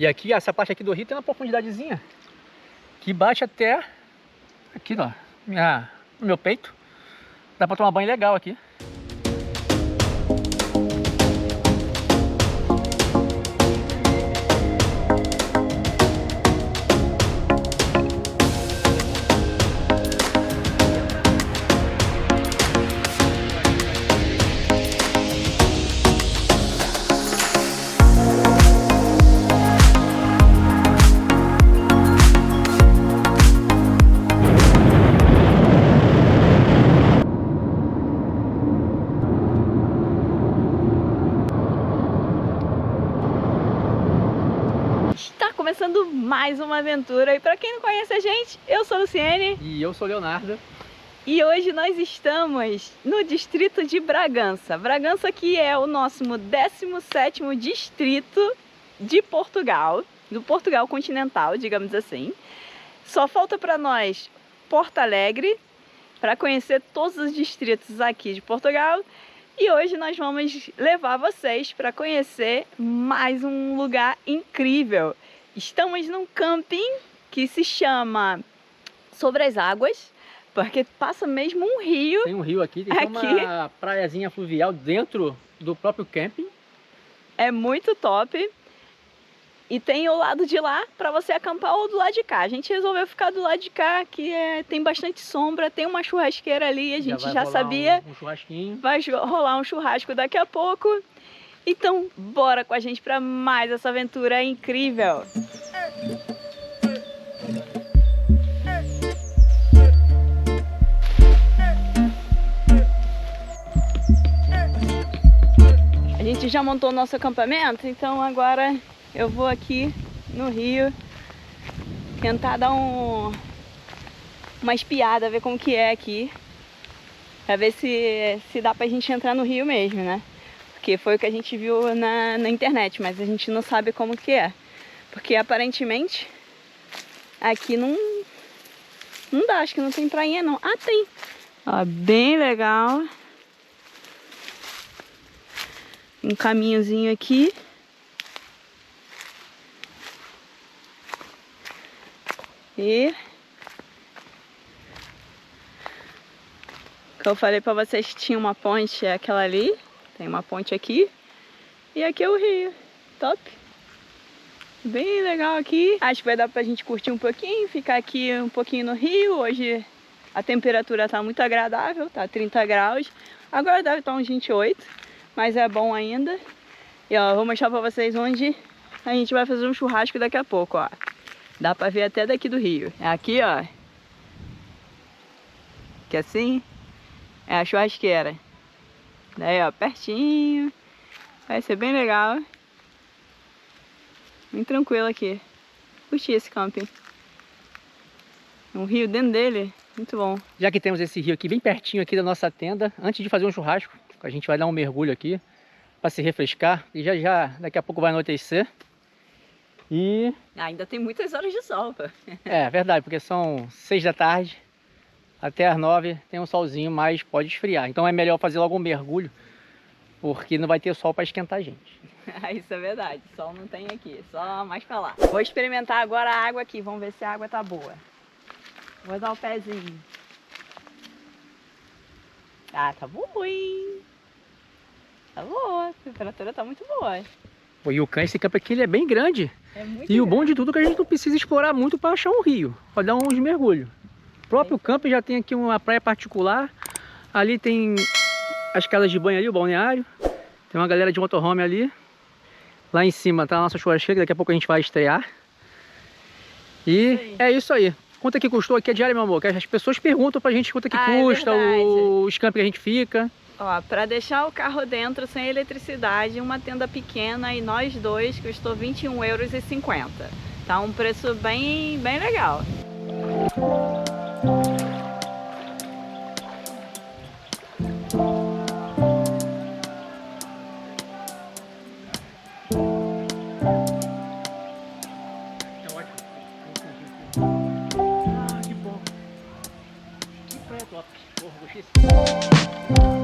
E aqui, essa parte aqui do rio tem uma profundidadezinha que bate até aqui, ó, no meu peito. Dá pra tomar banho legal aqui. Está começando mais uma aventura e para quem não conhece a gente, eu sou a Luciene E eu sou o Leonardo. e hoje nós estamos no distrito de Bragança. Bragança que é o nosso 17º distrito de Portugal, do Portugal continental, digamos assim. Só falta para nós Porto Alegre para conhecer todos os distritos aqui de Portugal. E hoje nós vamos levar vocês para conhecer mais um lugar incrível. Estamos num camping que se chama Sobre as Águas, porque passa mesmo um rio. Tem um rio aqui, tem uma praiazinha fluvial dentro do próprio camping. É muito top. E tem o lado de lá para você acampar ou do lado de cá. A gente resolveu ficar do lado de cá, que tem bastante sombra, tem uma churrasqueira ali, a gente já sabia. Um churrasquinho. Vai rolar um churrasco daqui a pouco. Então, bora com a gente para mais essa aventura incrível. A gente já montou o nosso acampamento, então agora eu vou aqui no rio tentar dar uma espiada, ver como que é aqui, pra ver se dá pra gente entrar no rio mesmo, né? Porque foi o que a gente viu na internet, mas a gente não sabe como que é. Porque aparentemente aqui não dá, acho que não tem prainha não. Ah, tem! Ó, bem legal. Um caminhozinho aqui. E que eu falei pra vocês que tinha uma ponte, é aquela ali. Tem uma ponte aqui. E aqui é o rio. Top. Bem legal aqui. Acho que vai dar pra gente curtir um pouquinho, ficar aqui um pouquinho no rio. Hoje a temperatura tá muito agradável, tá 30 graus. Agora deve estar uns 28, mas é bom ainda. E ó, vou mostrar pra vocês onde a gente vai fazer um churrasco daqui a pouco, ó. Dá pra ver até daqui do rio. É aqui, ó. Que assim é a churrasqueira. Daí, ó, pertinho. Vai ser bem legal. Bem tranquilo aqui. Curti esse camping. Um rio dentro dele. Muito bom. Já que temos esse rio aqui bem pertinho aqui da nossa tenda, antes de fazer um churrasco, a gente vai dar um mergulho aqui para se refrescar. E já daqui a pouco vai anoitecer. E ainda tem muitas horas de sol, pô. é verdade, porque são 6 da tarde, até as 9 tem um solzinho, mas pode esfriar. Então é melhor fazer logo um mergulho, porque não vai ter sol para esquentar a gente. Isso é verdade, sol não tem aqui, só mais pra lá. Vou experimentar agora a água aqui, vamos ver se a água tá boa. Vou dar o pezinho. Ah, tá boa, hein? Tá boa, a temperatura tá muito boa. E o esse campo aqui ele é bem grande. É muito E grande. o bom de tudo é que a gente não precisa explorar muito para achar um rio, para dar uns mergulhos. O próprio campo já tem aqui uma praia particular. Ali tem as casas de banho ali, o balneário. Tem uma galera de motorhome ali. Lá em cima tá a nossa churrasqueira, que daqui a pouco a gente vai estrear. E é isso aí. Quanto é que custou aqui a diária, meu amor? Que as pessoas perguntam pra gente quanto é que custa, os campos que a gente fica. Ó, pra deixar o carro dentro sem eletricidade, uma tenda pequena e nós dois custou €21,50. Tá um preço bem legal. Ah, que bom. Que praia top. Porra, gostei desse.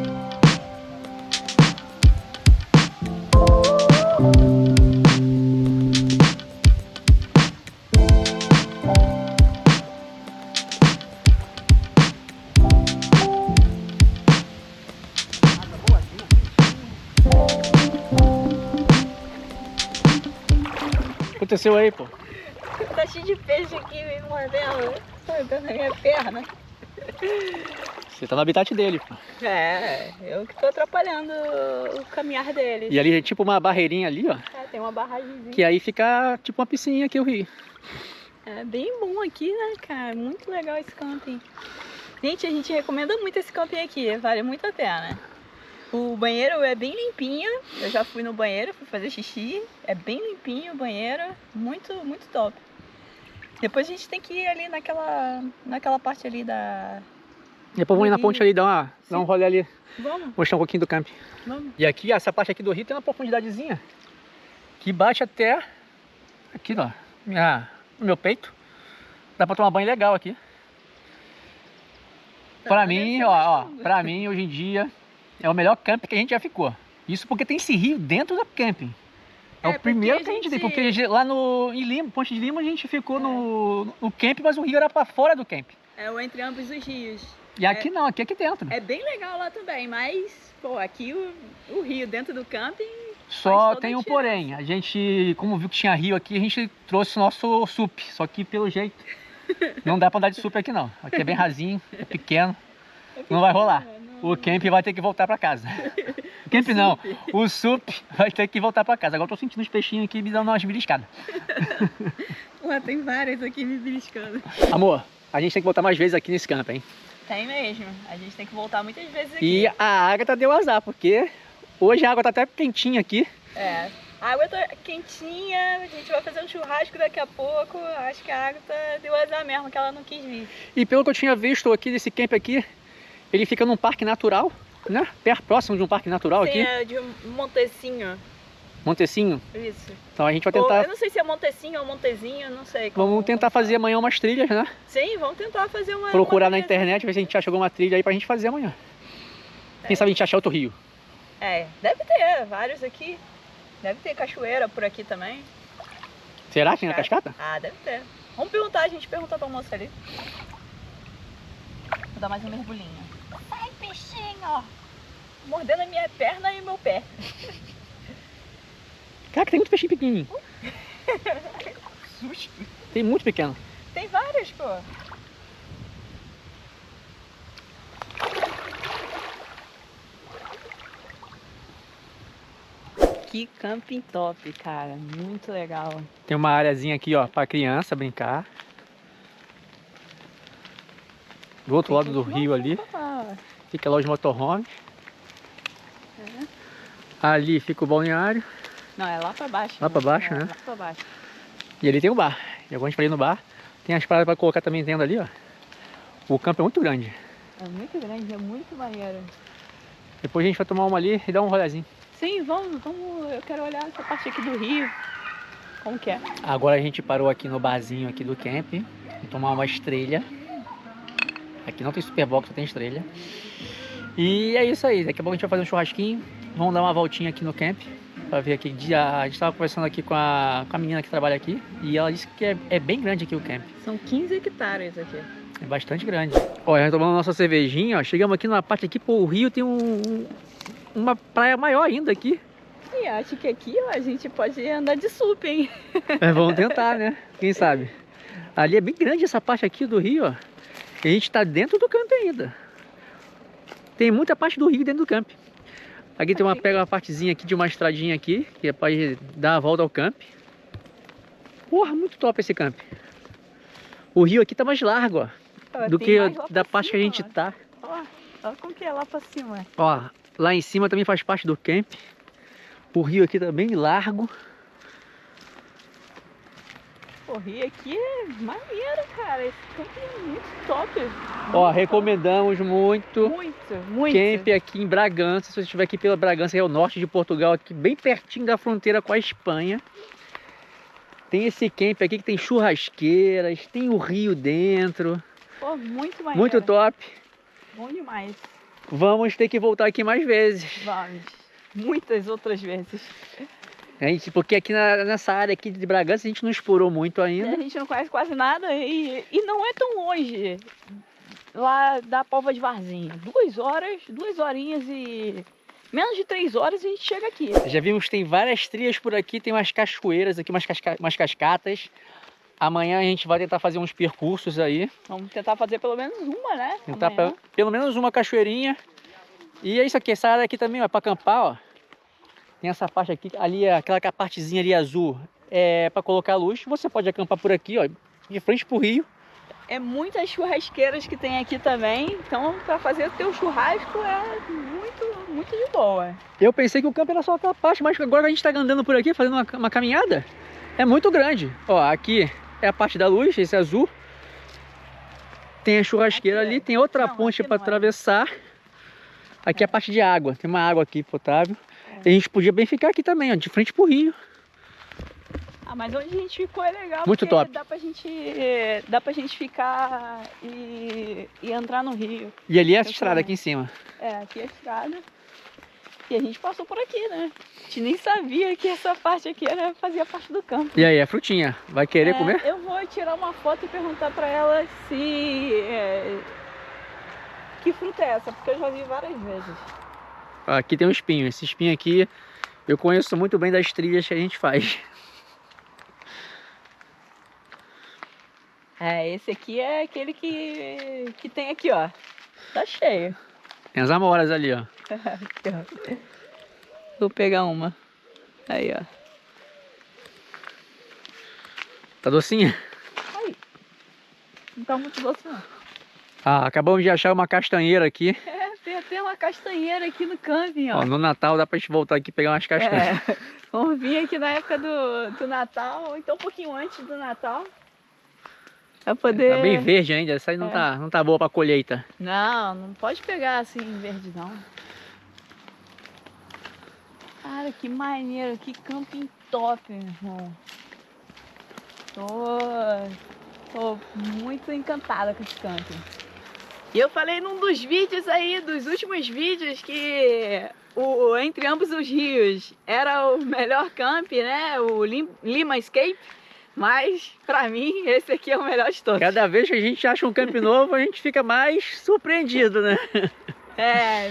aconteceu aí, pô? Tá cheio de peixe aqui me mordendo. Mordendo na minha perna. Você tá no habitat dele, pô. É, eu que tô atrapalhando o caminhar deles. E ali é tipo uma barreirinha ali, ó. É, tem uma barragemzinha. Que aí fica tipo uma piscininha aqui, o rio. É bem bom aqui, né, cara? Muito legal esse camping. Gente, a gente recomenda muito esse camping aqui, vale muito a pena. O banheiro é bem limpinho, eu já fui no banheiro, fui fazer xixi. É bem limpinho o banheiro, muito, muito top. Depois a gente tem que ir ali naquela parte ali da... Depois vamos ir na ponte ali, dar um rolê ali, Vamos, mostrar um pouquinho do camping. vamos. E aqui, essa parte aqui do rio tem uma profundidadezinha que bate até aqui, ó, no meu peito. Dá pra tomar banho legal aqui. Pra mim, pra mim, hoje em dia, é o melhor camping que a gente já ficou. Isso porque tem esse rio dentro do camping. É o primeiro que a gente tem, porque lá em Lima, Ponte de Lima, a gente ficou no camping, mas o rio era pra fora do camping. É o entre ambos os rios. E aqui não, aqui é aqui dentro. É bem legal lá também, mas, pô, aqui o rio dentro do camping... Só tem um porém, a gente, como viu que tinha rio aqui, a gente trouxe o nosso SUP, só que pelo jeito não dá pra andar de SUP aqui não. Aqui é bem rasinho, é pequeno, não vai rolar. O camping vai ter que voltar pra casa. O camping não, o SUP vai ter que voltar pra casa. Agora eu tô sentindo os peixinhos aqui me dando umas beliscadas. Ué, tem várias aqui me beliscando. Amor, a gente tem que voltar mais vezes aqui nesse camping, hein? Tem mesmo, a gente tem que voltar muitas vezes aqui. E a Agatha deu azar, porque hoje a água tá até quentinha aqui. É, a água tá quentinha, a gente vai fazer um churrasco daqui a pouco. Acho que a Agatha deu azar mesmo, que ela não quis vir. E pelo que eu tinha visto aqui desse camp aqui, ele fica num parque natural, né? Perto, próximo de um parque natural. Sim, aqui. É de Montecinho. Montecinho? Isso. Então a gente vai tentar... Eu não sei se é Montecinho ou Montezinho, não sei. Vamos tentar fazer amanhã umas trilhas, né? Sim, vamos tentar fazer uma... Procurar na internet, ver se a gente acha alguma trilha aí pra gente fazer amanhã. Quem sabe a gente achar outro rio. É, deve ter vários aqui. Deve ter cachoeira por aqui também. Será que tem na cascata? Ah, deve ter. Vamos perguntar, a gente pergunta pra moça ali. Vou dar mais um mergulhinho. Sai, peixinho! Mordendo a minha perna e o meu pé. Caraca, tem muito peixinho pequenininho. Susto. Tem muito pequeno. Tem vários, pô. Que camping top, cara. Muito legal. Tem uma areazinha aqui, ó, pra criança brincar. Do outro lado do rio ali, fica lá os motorhomes. É. Ali fica o balneário. Não, é lá pra baixo. Lá pra baixo, né? Lá pra baixo. E ali tem o bar. E agora a gente vai ir no bar. Tem as paradas pra colocar também tenda ali, ó. O campo é muito grande. É muito grande, é muito maneiro. Depois a gente vai tomar uma ali e dar um rolezinho. Sim, vamos. Eu quero olhar essa parte aqui do rio. Como que é? Agora a gente parou aqui no barzinho aqui do camp. Vamos tomar uma estrela. Aqui não tem superbox, só tem estrela. E é isso aí. Daqui a pouco a gente vai fazer um churrasquinho. Vamos dar uma voltinha aqui no camp. Pra ver aqui. A gente estava conversando aqui com a menina que trabalha aqui. E ela disse que é bem grande aqui o camp. São 15 hectares aqui. É bastante grande. Olha, já tomando nossa cervejinha, ó. Chegamos aqui numa parte aqui, pô, o rio tem uma praia maior ainda aqui. E acho que aqui, ó, a gente pode andar de SUP, hein? É, vamos tentar, né? Quem sabe? Ali é bem grande essa parte aqui do rio, ó. E a gente tá dentro do campo ainda. Tem muita parte do rio dentro do campo. Aqui tem pega uma partezinha aqui de uma estradinha aqui, que é pra dar a volta ao campo. Porra, muito top esse campo. O rio aqui tá mais largo, ó, do que da parte que a gente tá. Ó como que é lá pra cima. Ó, lá em cima também faz parte do camp. O rio aqui tá bem largo. O rio aqui é maneiro, cara. Esse camp é muito top. Ó, recomendamos muito. Muito. Camp aqui em Bragança. Se você estiver aqui pela Bragança, que é o norte de Portugal, aqui bem pertinho da fronteira com a Espanha. Tem esse camp aqui que tem churrasqueiras, tem o rio dentro. Pô, muito maneiro. Muito top. Bom demais. Vamos ter que voltar aqui mais vezes. Vamos. Muitas outras vezes. Porque aqui nessa área aqui de Bragança a gente não explorou muito ainda. A gente não conhece quase nada e não é tão longe. Lá da Póvoa de Varzim. 2 horinhas e Menos de 3 horas a gente chega aqui. Já vimos que tem várias trilhas por aqui, tem umas cachoeiras aqui, umas cascatas. Amanhã a gente vai tentar fazer uns percursos aí. Vamos tentar fazer pelo menos uma, né? Tentar pelo menos uma cachoeirinha. E é isso aqui, essa área aqui também, ó, pra acampar, ó. Tem essa parte aqui, ali, aquela partezinha ali azul, é pra colocar luz. Você pode acampar por aqui, ó, de frente pro rio. É muitas churrasqueiras que tem aqui também, então para fazer o teu churrasco é muito de boa. Eu pensei que o campo era só aquela parte, mas agora a gente tá andando por aqui, fazendo uma caminhada, é muito grande. Ó, aqui é a parte da luz, esse azul. Tem a churrasqueira aqui, ali, tem outra ponte para atravessar. Aqui é a parte de água, tem uma água aqui potável. E a gente podia bem ficar aqui também, ó, de frente pro rio. Ah, mas onde a gente ficou é legal, muito porque top. dá pra gente ficar e entrar no rio. E ali é a estrada aqui em cima. É, aqui é a estrada. E a gente passou por aqui, né? A gente nem sabia que essa parte aqui fazia parte do campo. E aí, a frutinha, vai querer comer? Eu vou tirar uma foto e perguntar pra ela que fruta é essa, porque eu já vi várias vezes. Aqui tem um espinho, esse espinho aqui eu conheço muito bem das trilhas que a gente faz. Esse aqui é aquele que tem aqui, ó. Tá cheio. Tem as amoras ali, ó. Vou pegar uma. Aí, ó. Tá docinha? Aí. Não tá muito doce, não. Ah, acabamos de achar uma castanheira aqui. Tem até uma castanheira aqui no camping, ó. Ó, no Natal dá pra gente voltar aqui e pegar umas castanhas. Vamos vir aqui na época do Natal, ou então um pouquinho antes do Natal. Pra poder... Tá bem verde ainda, essa aí não tá boa pra colheita. Não pode pegar assim verde, não. Cara, que maneiro, que camping top, meu irmão. Tô muito encantada com esse camping. E eu falei num dos vídeos aí, dos últimos vídeos, que Entre Ambos os Rios era o melhor camping, né? O Lima Escape. Mas, pra mim, esse aqui é o melhor de todos. Cada vez que a gente acha um camping novo, a gente fica mais surpreendido, né?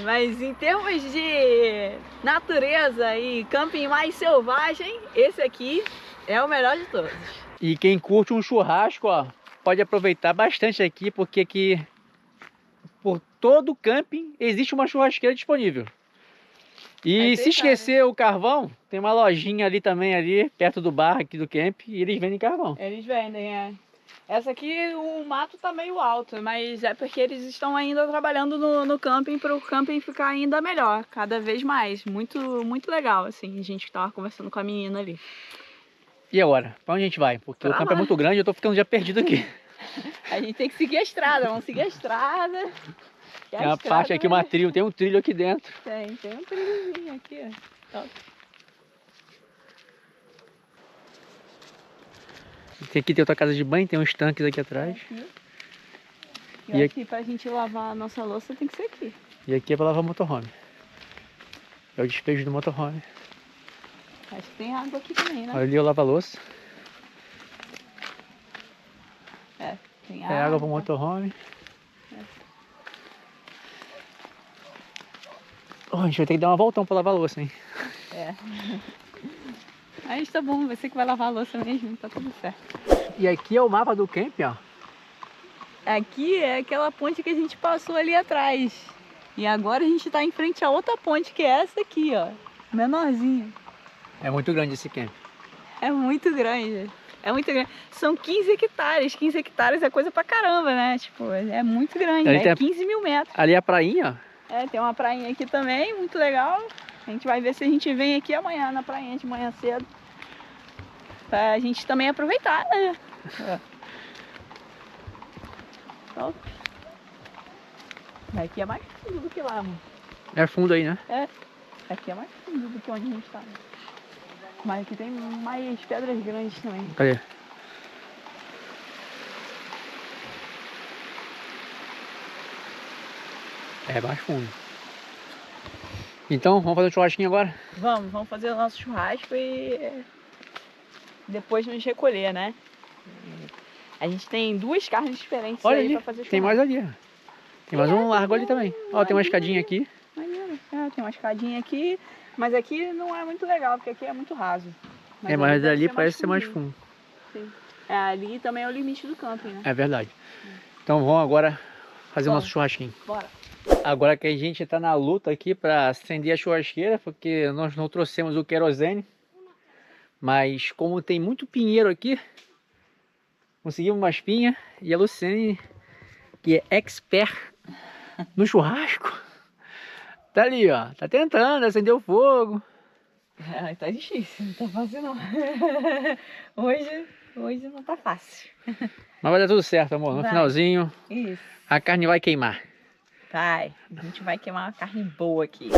Mas em termos de natureza e camping mais selvagem, esse aqui é o melhor de todos. E quem curte um churrasco, ó, pode aproveitar bastante aqui, porque aqui, por todo o camping, existe uma churrasqueira disponível. E se esquecer o carvão, tem uma lojinha ali também, ali, perto do bar aqui do camp, e eles vendem carvão. Eles vendem, Essa aqui, o mato tá meio alto, mas é porque eles estão ainda trabalhando no camping para o camping ficar ainda melhor, cada vez mais. Muito legal, assim, a gente tava conversando com a menina ali. E agora? Pra onde a gente vai? Porque o campo é muito grande e eu tô ficando já perdido aqui. A gente tem que seguir a estrada, vamos seguir a estrada. Tem uma parte aqui, tem um trilho aqui dentro. Tem um trilhozinho aqui, ó. Top. Aqui tem outra casa de banho, tem uns tanques aqui atrás. E aqui pra gente lavar a nossa louça tem que ser aqui. E aqui é pra lavar o motorhome. É o despejo do motorhome. Acho que tem água aqui também, né? Olha ali o lava-louça. Tem água. É água pro motorhome. Oh, a gente vai ter que dar uma voltão pra lavar a louça, hein? Mas tá bom, você que vai lavar a louça mesmo, tá tudo certo. E aqui é o mapa do camp, ó. Aqui é aquela ponte que a gente passou ali atrás. E agora a gente tá em frente a outra ponte, que é essa aqui, ó. Menorzinha. É muito grande esse camp. É muito grande. É muito grande. São 15 hectares. 15 hectares é coisa pra caramba, né? Tipo, é muito grande. Ali é 15 mil metros. Ali é a prainha, ó. Tem uma prainha aqui também, muito legal. A gente vai ver se a gente vem aqui amanhã na prainha de manhã cedo. Pra gente também aproveitar, né? Top. Aqui é mais fundo do que lá, mano. É fundo aí, né? Aqui é mais fundo do que onde a gente tá. Mas aqui tem mais pedras grandes também. Cadê? É mais fundo. Então, vamos fazer um churrasquinho agora? Vamos fazer o nosso churrasco e depois nos recolher, né? A gente tem 2 carnes diferentes. Olha aí ali, pra fazer churrasco. tem mais ali, ó. Tem mais um largo ali também. Ó, tem uma escadinha aqui. Maneiro. tem uma escadinha aqui, mas aqui não é muito legal, porque aqui é muito raso. Mas ali parece ser mais fundo. Sim. Ali também é o limite do camping, né? É verdade. Então vamos agora fazer o nosso churrasquinho. Bora. Agora que a gente tá na luta aqui para acender a churrasqueira, porque nós não trouxemos o querosene. Mas como tem muito pinheiro aqui, conseguimos umas pinhas e a Luciane, que é expert no churrasco, tá ali, ó, tá tentando acender o fogo. Tá difícil, não tá fácil não. Hoje não tá fácil. Mas vai dar tudo certo, amor. No finalzinho, isso, a carne vai queimar. a gente vai queimar uma carne boa aqui.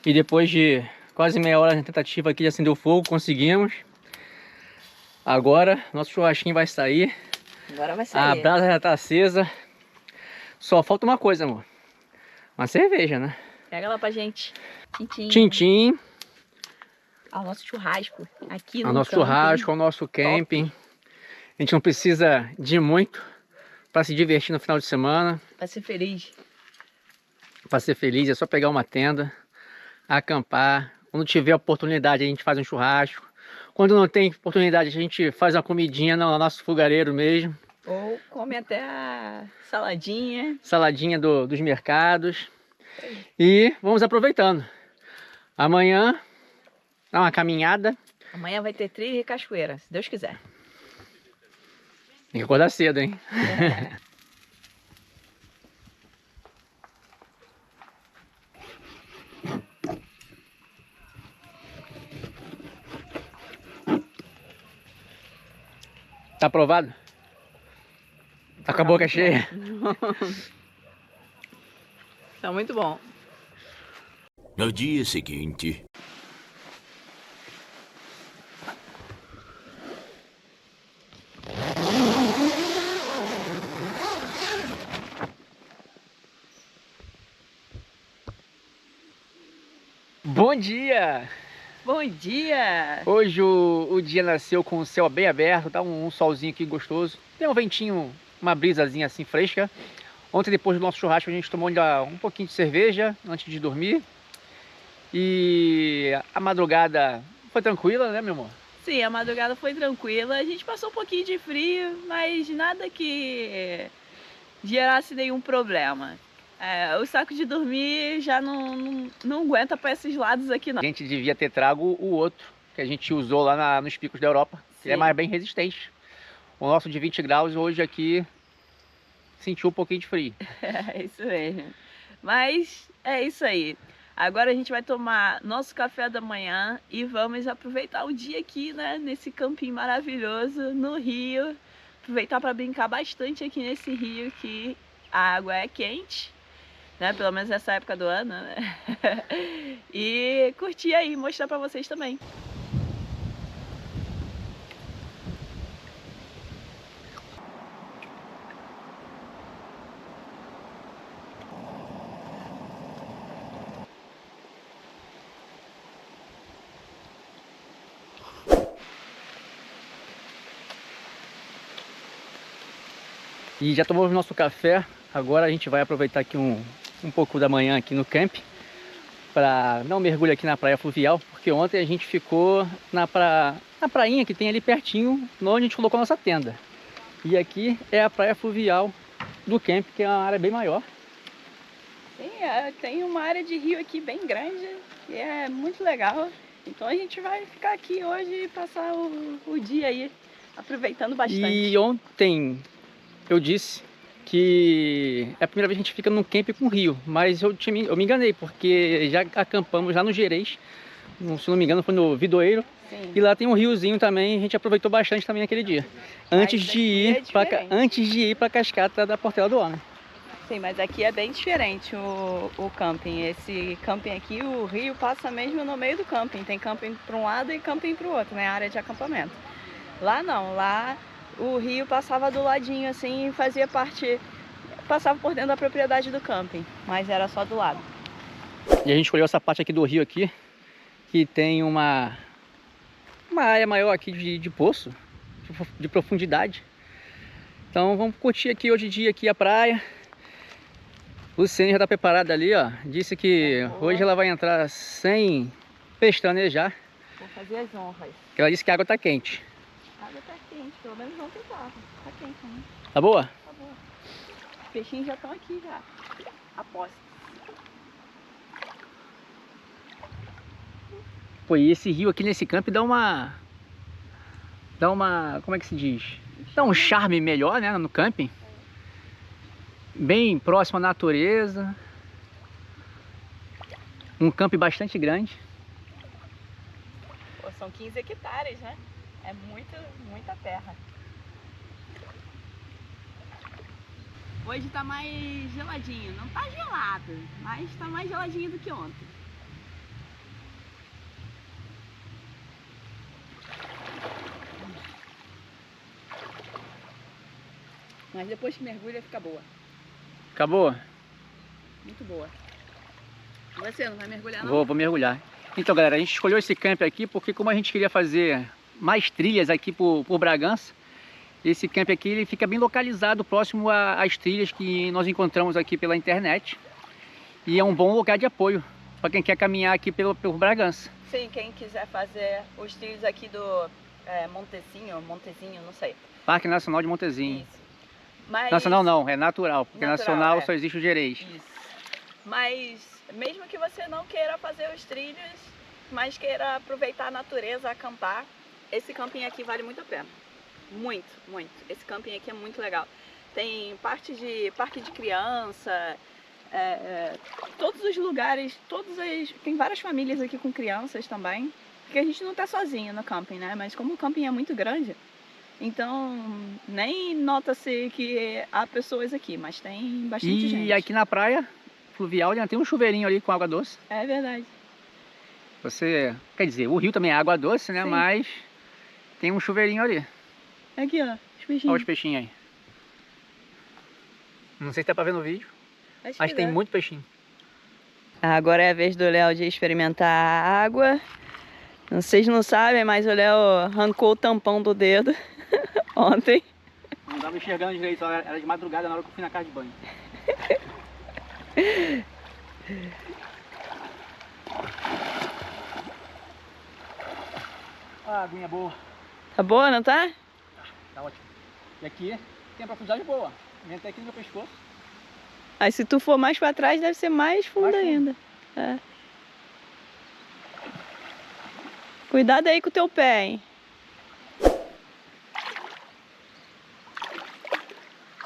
E depois de quase meia hora de tentativa aqui de acender o fogo, conseguimos. Agora, nosso churrasquinho vai sair. Agora vai sair. A brasa já tá acesa. Só falta uma coisa, amor. Uma cerveja, né? Pega lá pra gente. Tchim. Tchim. Ao nosso churrasco aqui no Ao nosso camping. churrasco, ao nosso camping. A gente não precisa de muito para se divertir no final de semana. Pra ser feliz. Para ser feliz, é só pegar uma tenda, acampar. Quando tiver oportunidade, a gente faz um churrasco. Quando não tem oportunidade, a gente faz uma comidinha no nosso fogareiro mesmo. Ou come até a saladinha. Saladinha dos mercados. E vamos aproveitando. Amanhã, dá uma caminhada. Amanhã vai ter trilha e cachoeira, se Deus quiser. Tem que acordar cedo, hein? Tá aprovado? Tá com a boca cheia? Tá muito bom. No dia seguinte... Bom dia! Bom dia! Hoje o dia nasceu com o céu bem aberto, tá um solzinho aqui gostoso. Tem um ventinho, uma brisazinha assim fresca. Ontem, depois do nosso churrasco, a gente tomou ainda um pouquinho de cerveja antes de dormir. E a madrugada foi tranquila, né, meu amor? Sim, a madrugada foi tranquila. A gente passou um pouquinho de frio, mas nada que gerasse nenhum problema. O saco de dormir já não aguenta para esses lados aqui, não. A gente devia ter trago o outro que a gente usou lá nos picos da Europa, que é mais bem resistente. O nosso de 20 graus hoje aqui sentiu um pouquinho de frio. É isso mesmo. Mas é isso aí. Agora a gente vai tomar nosso café da manhã e vamos aproveitar o dia aqui, né? Nesse campinho maravilhoso no rio. Aproveitar para brincar bastante aqui nesse rio, que a água é quente, né? Pelo menos nessa época do ano, né? E curtir aí, mostrar para vocês também. E já tomamos nosso café, agora a gente vai aproveitar aqui um pouco da manhã aqui no camp para dar um mergulho aqui na praia fluvial, porque ontem a gente ficou na prainha que tem ali pertinho, onde a gente colocou a nossa tenda. E aqui é a praia fluvial do camp, que é uma área bem maior. Sim, tem uma área de rio aqui bem grande e é muito legal. Então a gente vai ficar aqui hoje e passar o dia aí aproveitando bastante. E ontem eu disse que é a primeira vez que a gente fica num camp com rio, mas eu me enganei, porque já acampamos lá no Gerês, se não me engano foi no Vidoeiro. Sim. E lá tem um riozinho também, a gente aproveitou bastante também naquele dia. Antes de ir para a cascata da Portela do Ó, né? Sim, mas aqui é bem diferente o camping. Esse camping aqui, o rio passa mesmo no meio do camping. Tem camping para um lado e camping para o outro, né? Área de acampamento. Lá não, lá o rio passava do ladinho assim e passava por dentro da propriedade do camping, mas era só do lado. E a gente escolheu essa parte aqui do rio aqui, que tem uma área maior aqui de poço, de profundidade. Então vamos curtir aqui hoje em dia aqui a praia. Luciene já tá preparada ali, ó. Disse que hoje ela vai entrar sem pestanejar. Vou fazer as honras. Porque ela disse que a água tá quente. A água tá quente, pelo menos ontem tava. Tá quente, né? Tá boa? Tá bom. Os peixinhos já estão aqui já. Aposto. Pô, e esse rio aqui nesse campo dá uma... como é que se diz? Dá um charme melhor, né, no camping. Bem próximo à natureza. Um camping bastante grande. Pô, são 15 hectares, né? É muita terra. Hoje tá mais geladinho. Não tá gelado, mas tá mais geladinho do que ontem. Mas depois que mergulha fica boa. Acabou? Muito boa. Você não vai mergulhar não? Vou mergulhar. Então, galera, a gente escolheu esse camp aqui porque como a gente queria fazer mais trilhas aqui por Bragança, esse camp aqui ele fica bem localizado próximo às trilhas que nós encontramos aqui pela internet. E é um bom lugar de apoio para quem quer caminhar aqui por Bragança. Sim, quem quiser fazer os trilhos aqui do Montezinho, não sei. Parque Nacional de Montezinho. Isso. Mas... Nacional não, é natural, porque nacional é. só existe o Gerês. Isso. Mas mesmo que você não queira fazer os trilhos, mas queira aproveitar a natureza, acampar, esse camping aqui vale muito a pena. Muito, muito. Esse camping aqui é muito legal. Tem parte de parque de criança, todos os lugares, tem várias famílias aqui com crianças também, porque a gente não tá sozinho no camping, né? Mas como o camping é muito grande, então nem nota-se que há pessoas aqui, mas tem bastante gente. E aqui na praia fluvial já tem um chuveirinho ali com água doce. É verdade. Você, quer dizer, o rio também é água doce, né? Sim. Mas tem um chuveirinho ali. Aqui, ó, os peixinhos. Olha os peixinhos aí. Não sei se dá pra ver no vídeo, mas tem muito peixinho. Agora é a vez do Léo de experimentar a água. Vocês não sabem, mas o Léo arrancou o tampão do dedo ontem. Não tava enxergando direito, era de madrugada na hora que eu fui na casa de banho. Ah, aguinha boa. Tá boa, não tá? Tá ótimo. E aqui tem a profundidade boa. Vem até aqui no meu pescoço. Aí se tu for mais pra trás, deve ser mais fundo Mais fundo. ainda. É. Cuidado aí com o teu pé, hein?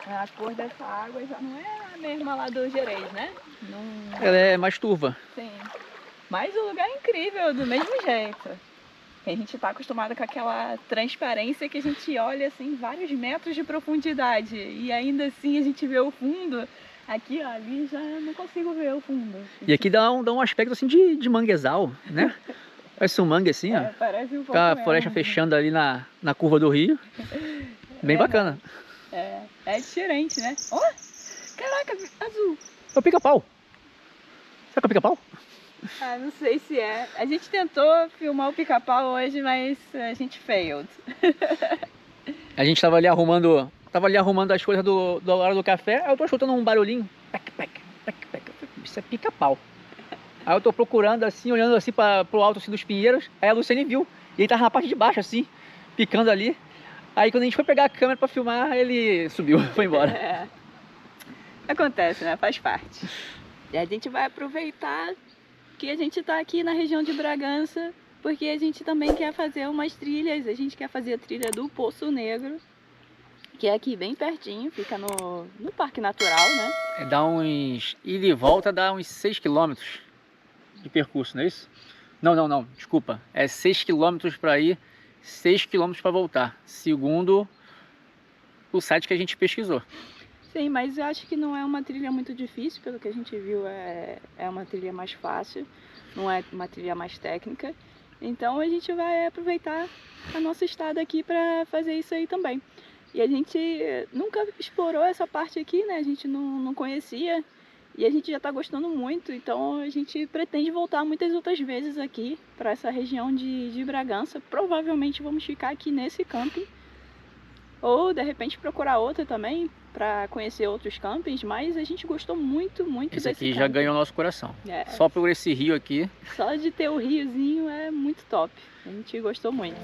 A cor dessa água já não é a mesma lá do Gerês, né? Não... Ela é mais turva. Sim. Mas o lugar é incrível, do mesmo jeito. A gente tá acostumado com aquela transparência que a gente olha assim vários metros de profundidade e ainda assim a gente vê o fundo. Aqui, ó, ali já não consigo ver o fundo. E aqui dá um aspecto assim de manguezal, né? Parece um mangue assim, ó. Parece um pouco Fica a mesmo. floresta fechando ali na curva do rio. Bem bacana. É diferente, né? Ó, caraca, azul. É o pica-pau. Será que é o pica-pau? Ah, não sei se é. A gente tentou filmar o pica-pau hoje, mas a gente failed. A gente tava ali arrumando as coisas do hora do café, aí eu tô escutando um barulhinho. Pec, pec, pec, pec. Isso é pica-pau. Aí eu tô procurando assim, olhando assim pro alto assim, dos pinheiros, aí a Luciene viu. E ele tava na parte de baixo assim, picando ali. Aí quando a gente foi pegar a câmera pra filmar, ele subiu, foi embora. Acontece, né? Faz parte. E a gente vai aproveitar que a gente tá aqui na região de Bragança, porque a gente também quer fazer umas trilhas. A gente quer fazer a trilha do Poço Negro, que é aqui bem pertinho, fica no Parque Natural, né? Dá uns... ida e volta dá uns 6 km de percurso, não é isso? Não, desculpa. É 6 km para ir, 6 km para voltar, segundo o site que a gente pesquisou. Sim, mas eu acho que não é uma trilha muito difícil, pelo que a gente viu, é uma trilha mais fácil, não é uma trilha mais técnica. Então a gente vai aproveitar a nossa estada aqui para fazer isso aí também. E a gente nunca explorou essa parte aqui, né? A gente não conhecia e a gente já está gostando muito, então a gente pretende voltar muitas outras vezes aqui para essa região de Bragança. Provavelmente vamos ficar aqui nesse camping Ou de repente procurar outro também para conhecer outros campings, mas a gente gostou muito Esse desse aqui já camping. ganhou nosso coração. É. Só por esse rio aqui. Só de ter o riozinho é muito top. A gente gostou muito.